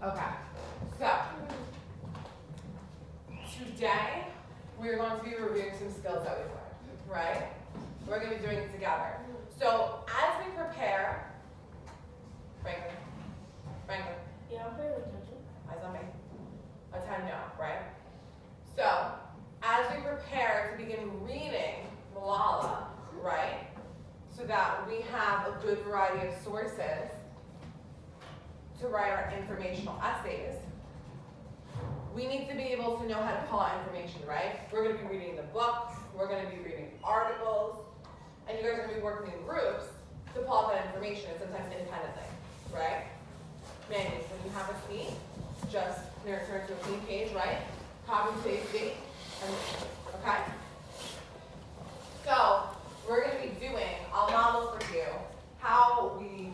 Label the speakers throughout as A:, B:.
A: Okay, so today we're going to be reviewing some skills that we've learned, right? We're going to be doing it together. So as we prepare, Franklin,
B: Yeah, I'm paying attention.
A: eyes on me. Attend now, right? So as we prepare to begin reading Malala, right? So that we have a good variety of sources to write our informational essays, we need to be able to know how to pull out information, right? We're going to be reading the books, we're going to be reading articles, and you guys are going to be working in groups to pull out that information, and sometimes independently, right? Mandy, when you have a seat, just turn to a clean page, right? Copy, paste, date, and okay? So, we're going to be doing, I'll model for you how we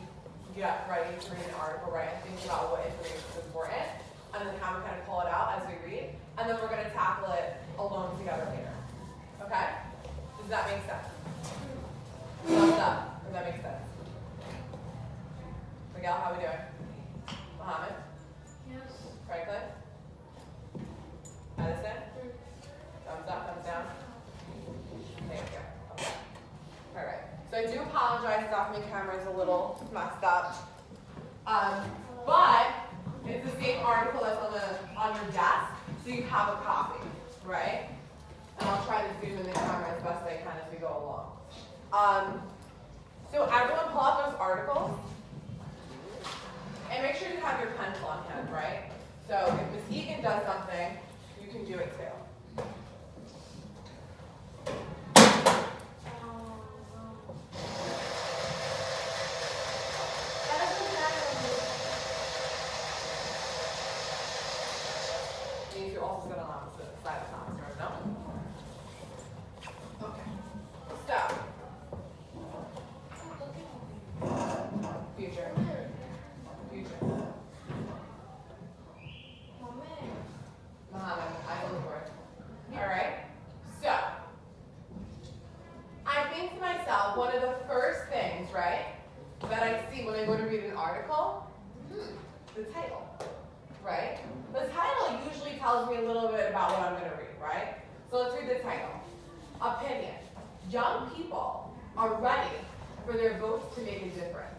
A: get ready to read an article, right? And think about what information is important, and then how we kind of pull it out as we read, and then we're going to tackle it alone together later. Okay? Does that make sense? Thumbs up. Does that make sense? Miguel, how are we doing? Mohammed?
B: Yes.
A: Franklin? Edison? Thumbs up, thumbs down? Thank you. Okay. All right. So I do apologize if my camera is a little messed up. But it's the same article that's on your desk, so you have a copy, right? And I'll try to zoom in the camera as best I can as we go along. So everyone pull out those articles. And make sure you have your pencil on hand, right? So if Ms. Egan does something, you can do it too. Means you're also going to allow the side of the classroom, no? Okay. So, future. Mohammed, I go for it. All right. So, I think to myself, one of the first things, right, that I see when I go to read an article, the title, right? The title usually tells me a little bit about what I'm going to read, right? So let's read the title. Opinion. Young people are ready for their votes to make a difference.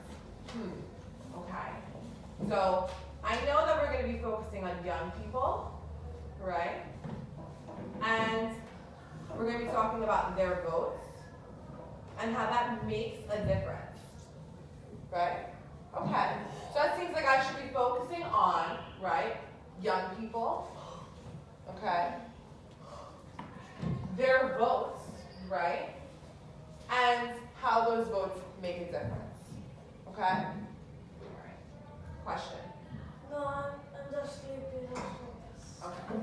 A: Okay. So I know that we're going to be focusing on young people, right? And we're going to be talking about their votes and how that makes a difference, right? Okay. So that seems like I should be focusing on, right, young people, okay, their votes, right, and how those votes make a difference, okay? All right. Question?
B: No, I'm just sleeping.
A: Okay.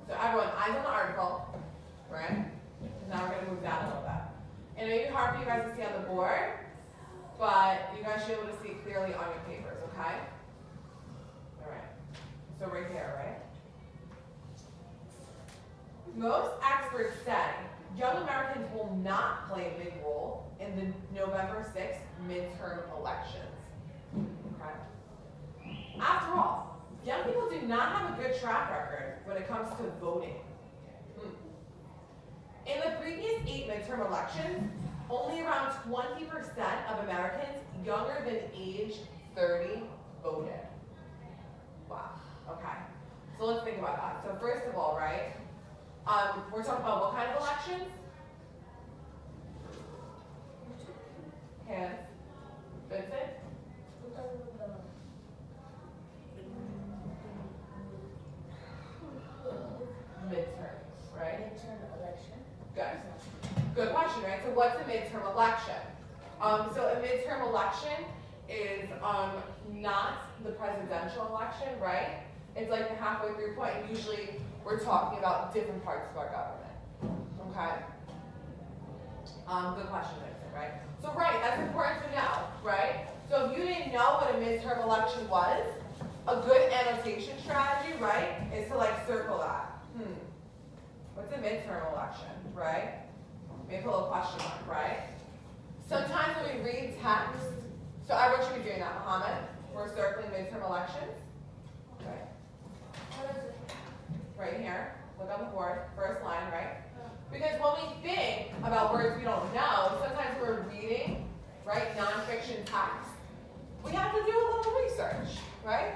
A: So everyone, eyes on the article, right? Now we're going to move down a little bit. It may be hard for you guys to see on the board, but you guys should be able to see clearly on your papers, okay? All right. So right here, right? Most experts say young Americans will not play a big role in the November 6th midterm elections. Okay. After all, young people do not have a good track record when it comes to voting. In the previous 8 midterm elections, only around 20% of Americans younger than age 30 voted. Wow, okay. So let's think about that. So first of all, right, we're talking about what kind of elections? Hands. Vincent? Midterms, right?
B: Midterm election.
A: Good. Good question, right? So what's a midterm election? So a midterm election is not the presidential election, right? It's like the halfway through point, and usually we're talking about different parts of our government. Okay? Good question, Vincent, right? So right, that's important to know, right? So if you didn't know what a midterm election was, a good annotation strategy, right, is to like circle that. What's a midterm election, right? Maybe put a little question mark, right? Sometimes when we read text, so everyone should be doing that, Mohammed. We're circling midterm elections. Okay.
B: What is it?
A: Right here. Look on the board. First line, right? Because when we think about words we don't know, sometimes we're reading, right, nonfiction text. We have to do a little research, right?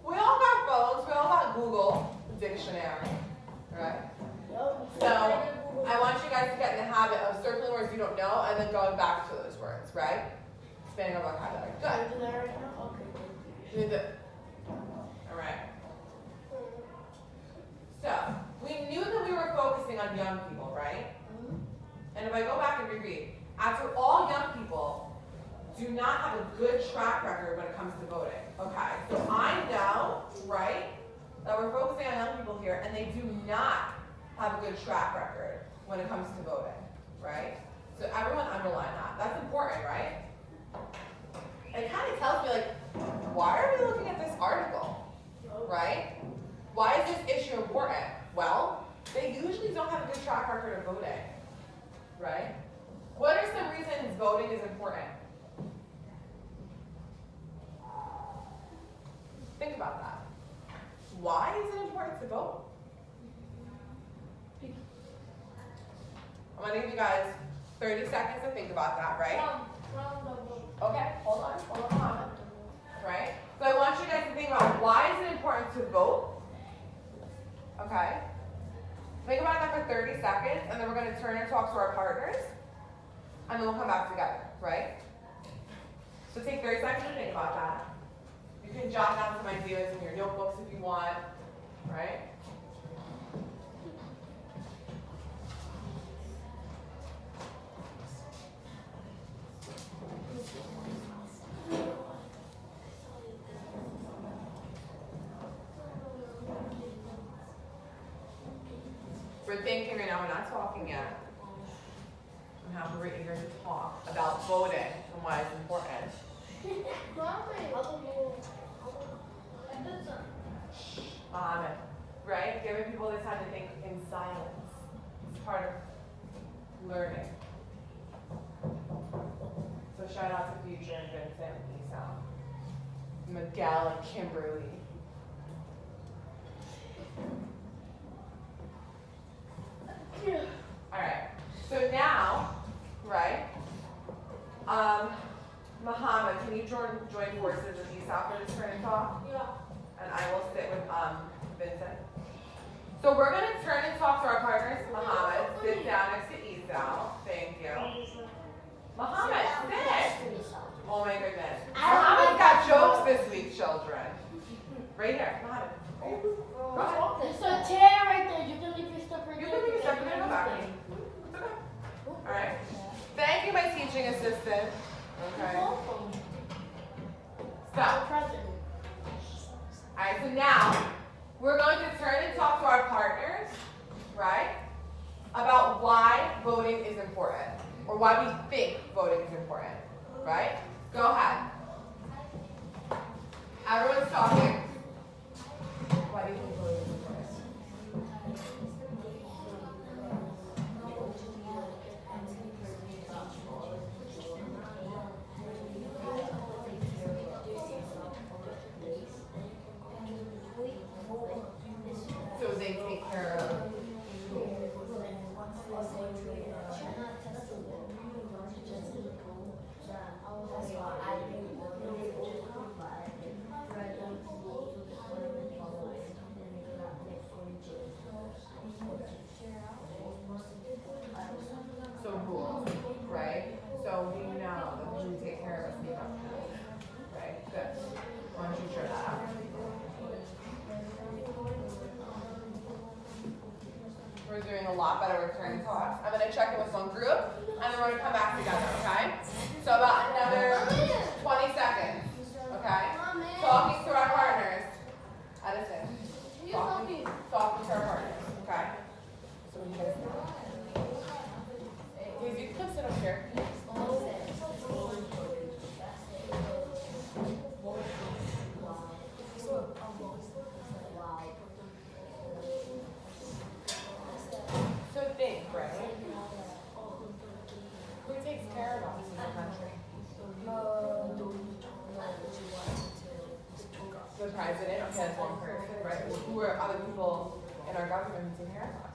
A: We all got phones. We all got Google Dictionary, right? So I want you guys to get in the habit of circling words you don't know and then going back to those words, right? Expanding our vocabulary. Good.
B: Do that right now? Okay.
A: You do. All right. So we knew that we were focusing on young people, right? And if I go back and reread, after all young people do not have a good track record when it comes to voting. Okay, so I know, right, that we're focusing on young people here, and they do not have a good track record when it comes to voting, right? So everyone underline that. That's important, right? It kind of tells me, like, why are we looking at this article, right? Why is this issue important? Well, they usually don't have a good track record of voting, right? What are some reasons voting is important? Think about that. Why is it important to vote? I'm going to give you guys 30 seconds to think about that, right? Okay, hold on. Right? So I want you guys to think about why is it important to vote? Okay? Think about that for 30 seconds, and then we're going to turn and talk to our partners, and then we'll come back together, right? So take 30 seconds to think about that. You can jot down some ideas in your notebooks if you want, right? We're thinking right now, we're not talking yet. We're eager to talk about voting and why it's important. Right? Giving people the time to think in silence. It's part of learning. So shout out to Future and Vincent, Esau, Miguel and Kimberly. Alright. So now, right? Muhammad, can you join forces with Esau for this turn and talk?
B: Yeah.
A: And I will sit with Vincent. So we're going to turn and talk to our partners. Muhammad, sit down next to Esau. Thank you. Muhammad, sit. Oh my goodness. Muhammad's got jokes this week, children. Right here, Muhammad. Go ahead.
B: There's a chair right there. You can leave your stuff right there.
A: You can leave your stuff. You can go back. It's okay. All right. Thank you, my teaching assistant. Okay. So, alright, so now we're going to turn and talk to our partners, right, about why voting is important, or why we think voting is important, right? Go ahead. Everyone's talking. Why do you think voting is important? So they take care of. So rules, right? So we know that we take care of us, we don't know. Right? Good. Why don't you share that out? We're doing a lot better with turn talks. I'm going to check in with one group, and then we're going to come back together, okay? So about another 20 seconds, okay? Talking to our partners. Edison. Talking to our partners, okay? So what do you guys think? Please, you can come sit up here. So think, right? Who takes care Okay, that's one person, right? Who are other people in our government who take care of us?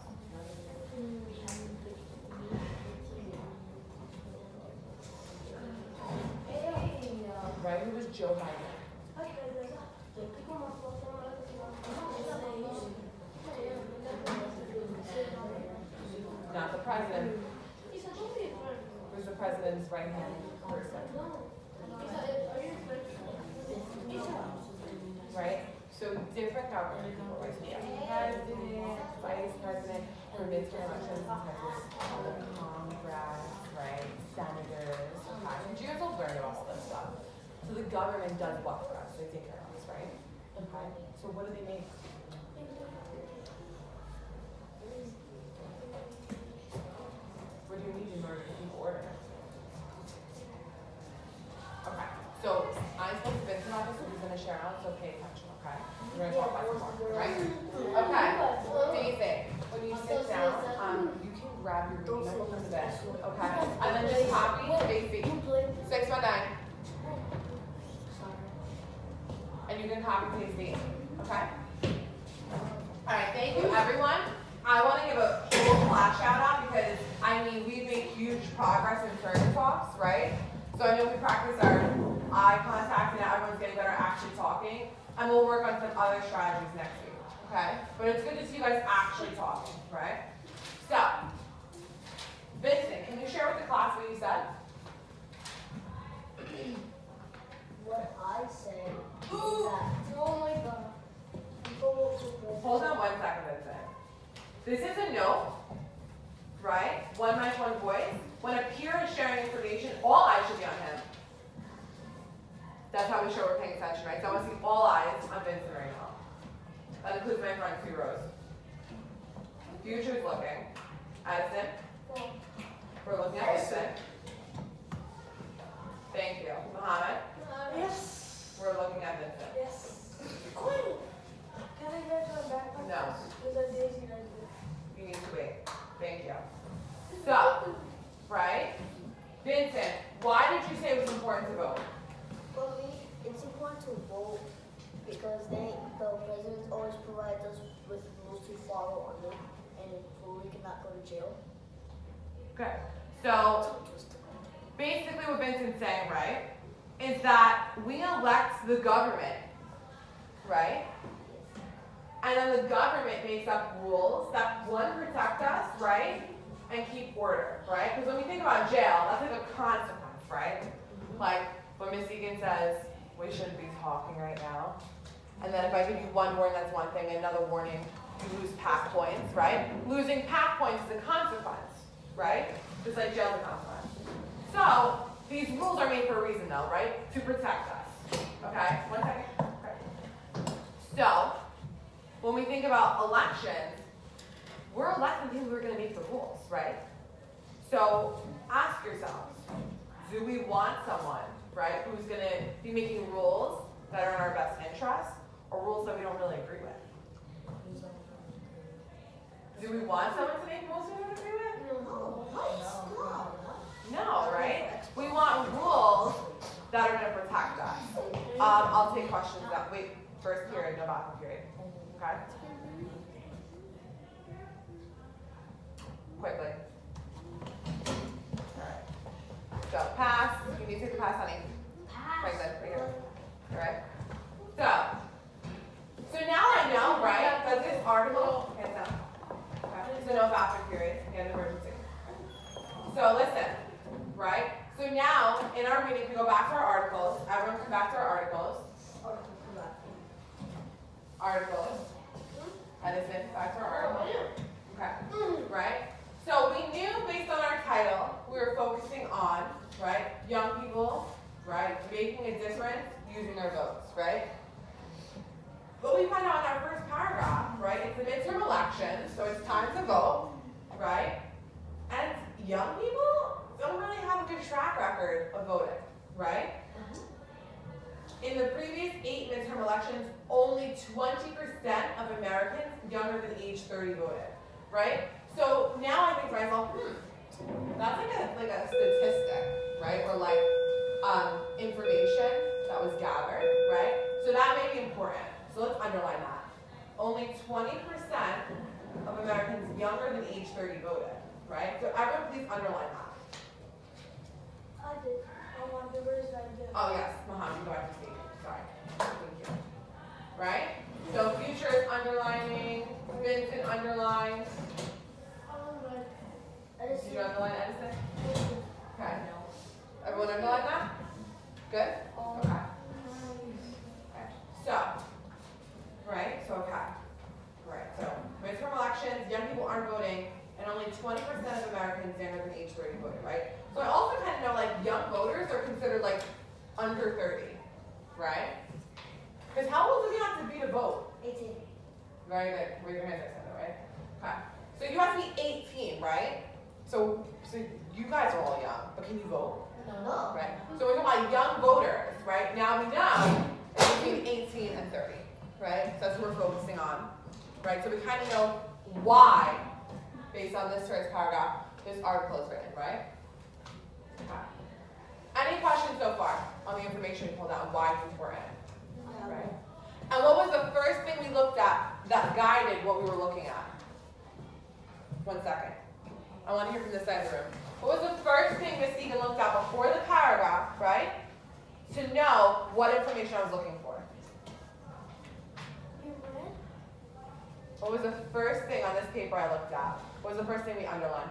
A: Right? Who was Joe Biden? Not the president. Who's the president's right hand person? Right? So different government people, right? So we have president, vice president, for midterm elections, Congress, right? Senators, okay? And you guys will learn about all this stuff. So the government does what for us? They take care of us, right? Okay. So what do they make? What do you need in order to keep order? Okay. So I'm supposed to be Vincent office, so he's gonna share out, so pay attention, okay? We're gonna talk about some more, right? Okay. Basic. When you sit down, you can grab your reading notebook from the bed, okay? And then just copy today's beat. 619. And you can copy today's beat, okay? Alright, thank you everyone. I want to give a whole class shout out because, I mean, we've made huge progress in turn talks, right? So I know we practice our eye contact and everyone's getting better at actually talking. And we'll work on some other strategies next week, okay? But it's good to see you guys actually talking, right? So, Vincent, can you share with the class what you said?
B: What I said is that, oh my god.
A: Hold on 1 second, Vincent. This is a note, right? One mic, one voice. When a peer is sharing information, all eyes should be on him. That's how we show we're paying attention, right? So I want to see all eyes on Vincent right now. That includes my front 2 rows. Future's looking. Addison. We're looking at Vincent. Thank you. Mohammed.
B: Yes.
A: We're looking at Vincent.
B: Yes. Queen. Can I get my backpack?
A: No.
B: Because I Daisy right there.
A: You need to wait. Thank you. So, right? Vincent, why did you say it was important to vote?
C: For me, it's important to vote because then the president always provides us with rules to follow under, and we cannot go to jail.
A: Okay. So, basically what Vincent's saying, right, is that we elect the government, right? And then the government makes up rules that, one, protect us, right, and keep order, right? Because when we think about jail, that's like a consequence, right? Like when Miss Egan says, we shouldn't be talking right now. And then if I give you one warning, that's one thing, another warning, you lose pack points, right? Losing pack points is a consequence, right? Just like jail is a consequence. So, these rules are made for a reason though, right? To protect us. Okay, 1 second. Okay. So, when we think about elections, we're electing people who are going to make the rules, right? So, ask yourselves, do we want someone, right, who's going to be making rules that are in our best interest, or rules that we don't really agree with? Do we want someone to make rules we don't agree with? No, right? We want rules that are going to protect us. I'll take questions that, wait, first period, no bathroom period. Okay? Quickly. Alright. So, pass. You need to take the pass, honey. Right good, right here. Alright? So now I know, right, that this article, hands down. Okay? So no bathroom period, and emergency. So listen, right? So now, in our meeting, we go back to our articles. Everyone come back to our articles. Articles. Edison, back to our article. Okay. Right? So we knew based on our title, we were focusing on, right, young people, right, making a difference using their votes, right? But we find out in our first paragraph, right, it's the midterm elections, so it's time to vote, right? And young people don't really have a good track record of voting, right? In the previous 8 midterm elections, only 20% of Americans younger than age 30 voted, right? So now I think to myself, that's like a statistic, right? Or like information that was gathered, right? So that may be important. So let's underline that. Only 20% of Americans younger than age 30 voted, right? So everyone please underline that.
B: I did. I want the words I did.
A: Oh yes, Mohammed, go ahead to speak. Sorry. Thank you. Right? So future is underlining, Vincent underlined. Did you underline Edison? Okay. Everyone underline that? Good? Okay. So, right? So, okay. Right. So, midterm elections, young people aren't voting, and only 20% of Americans younger than age 30 voted, right? So I also kind of know like young voters are considered like under 30, right? Because how old do you have to be to vote?
C: 18.
A: Very good. Raise your hands, I said that, right? Okay. So you have to be 18, right? So you guys are all young, but can you vote?
C: No.
A: Right. So we're talking about young voters, right? Now we know it's between 18 and 30, right? So that's what we're focusing on, right? So we kind of know why, based on this first paragraph, this article is written, right? Okay. Any questions so far on the information you pulled out and why it's important? Right. And what was the first thing we looked at that guided what we were looking at? 1 second. I want to hear from this side of the room. What was the first thing Miss Egan looked at before the paragraph, right? To know what information I was looking for.
B: You read?
A: What was the first thing on this paper I looked at? What was the first thing we underlined?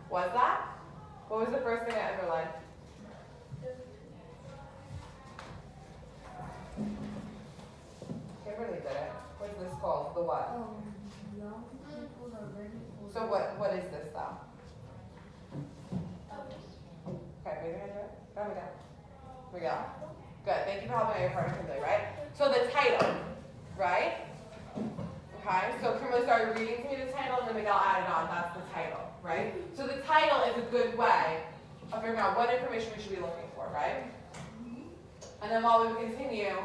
A: Was that? What was the first thing I underlined? Okay, really did it. What's this called? The what?
B: Young people are ready for.
A: So what is this though? Okay, raise your hand to it. Go ahead, down. Here we go. Good. Thank you for helping out your partner Kimberly, right? So the title, right? Okay, so Kimberly started reading to me the title and then Miguel added on. That's the title, right? So the title is a good way of figuring out what information we should be looking for, right? And then while we continue,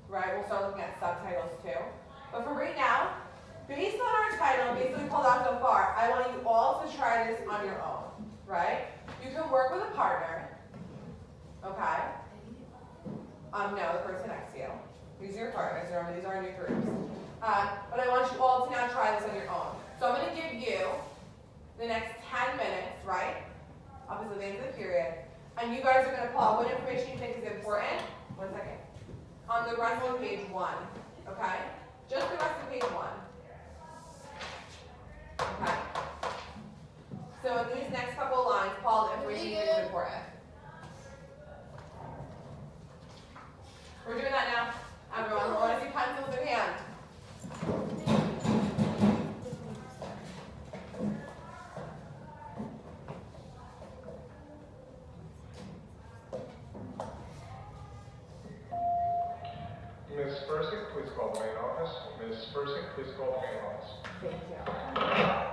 A: right, we'll start looking at subtitles too. But for right now, based on our title, based on what we pulled out so far, I want you all to try this on your own, right? You can work with a partner, okay? No, the person next to you. These are your partners, remember these are new groups. But I want you all to now try this on your own. So I'm going to give you the next 10 minutes, right? Up until the end of the period. And you guys are going to pull out what information you think is important. 1 second. On the rest of page 1, okay? Just the rest of page 1. Okay? So in these next couple of lines, Paul, the information you think is important. We're doing that now. Everyone, I want to see pencils in hand.
D: Ms. Persick, please call the main office. Ms. Persick, please call the main office.
A: Thank you.